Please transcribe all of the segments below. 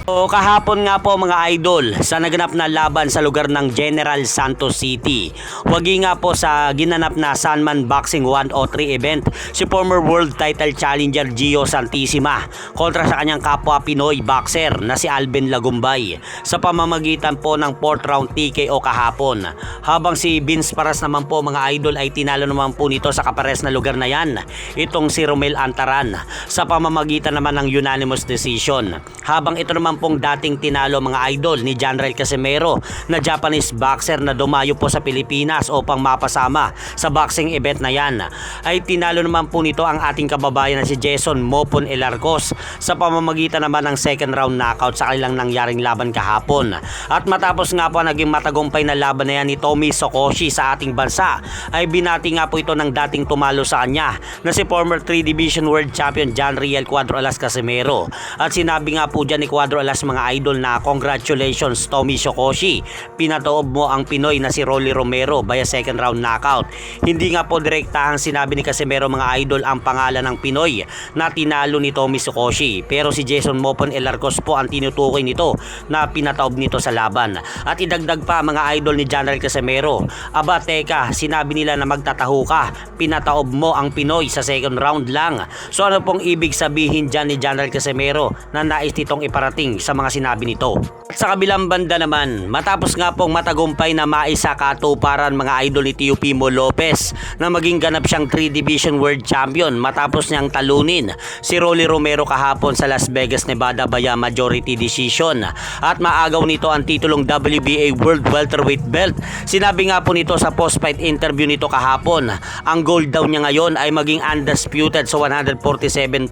O kahapon nga po mga idol sa naganap na laban sa lugar ng General Santos City. Wagi nga po sa ginanap na Sunman Boxing 103 event si former world title challenger Gio Santissima kontra sa kanyang kapwa Pinoy boxer na si Alvin Lagumbay sa pamamagitan po ng 4th round TKO kahapon. Habang si Vince Paras naman po mga idol ay tinalo naman po nito sa kapares na lugar na yan itong si Romel Antaran sa pamamagitan naman ng unanimous decision. Habang ito naman pong dating tinalo mga idol ni Janrael Casimero na Japanese boxer na dumayo po sa Pilipinas upang mapasama sa boxing event na yan, ay tinalo naman po nito ang ating kababayan na si Jason Mopon Elarcos sa pamamagitan naman ng second round knockout sa kanilang nangyaring laban kahapon. At matapos nga po naging matagumpay na laban na yan ni Tommy Sokoshi sa ating bansa, ay binati nga po ito ng dating tumalo sa kanya na si former 3 Division World Champion Janriel Cuadro Alas Casimero. At sinabi nga po dyan ni Cuadro Alas mga idol na congratulations Tommy Sokoshi, pinatoob mo ang Pinoy na si Rolly Romero via second round knockout. Hindi nga po direktahang sinabi ni Casimero mga idol ang pangalan ng Pinoy na tinalo ni Tommy Sokoshi, pero si Jason Mopon Elarcos po ang tinutukoy nito na pinataob nito sa laban. At idagdag pa mga idol ni Janrael Casimero, aba teka, sinabi nila na magtataho ka, pinataob mo ang Pinoy sa second round lang. So ano pong ibig sabihin dyan ni Janrael Casimero na nais nitong iparating sa mga sinabi nito? At sa kabilang banda naman, matapos nga pong matagumpay na maisa katuparan mga idol ni Teofimo Lopez na maging ganap siyang 3 Division World Champion matapos niyang talunin si Rolly Romero kahapon sa Las Vegas, Nevada via majority decision at maagaw nito ang titulong WBA World Welterweight Belt. Sinabi nga po nito sa post-fight interview nito kahapon, ang goal daw niya ngayon ay maging undisputed sa 147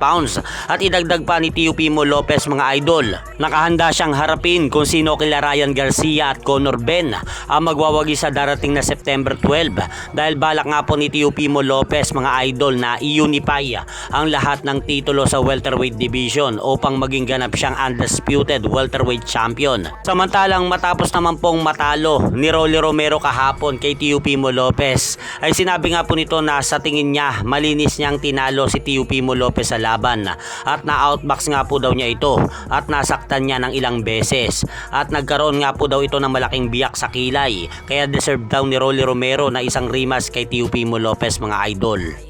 pounds. At idagdag pa ni Teofimo Lopez mga idol, nakahanda siyang harapin kung sino kila Ryan Garcia at Conor Ben ang magwawagi sa darating na September 12 dahil balak nga po ni Teofimo Lopez mga idol na i-unify ang lahat ng titulo sa welterweight division upang maging ganap siyang undisputed welterweight champion. Samantalang matapos naman pong matalo ni Rolly Romero kahapon kay Teofimo Lopez, ay sinabi nga po nito na sa tingin niya malinis niyang tinalo si Teofimo Lopez sa laban at na-outbox nga po daw niya ito at nasaktan niya ng ilang beses at nagkaroon nga po daw ito ng malaking biyak sa kilay, kaya deserve daw ni Rolly Romero na isang rematch kay Teofimo Lopez mga idol.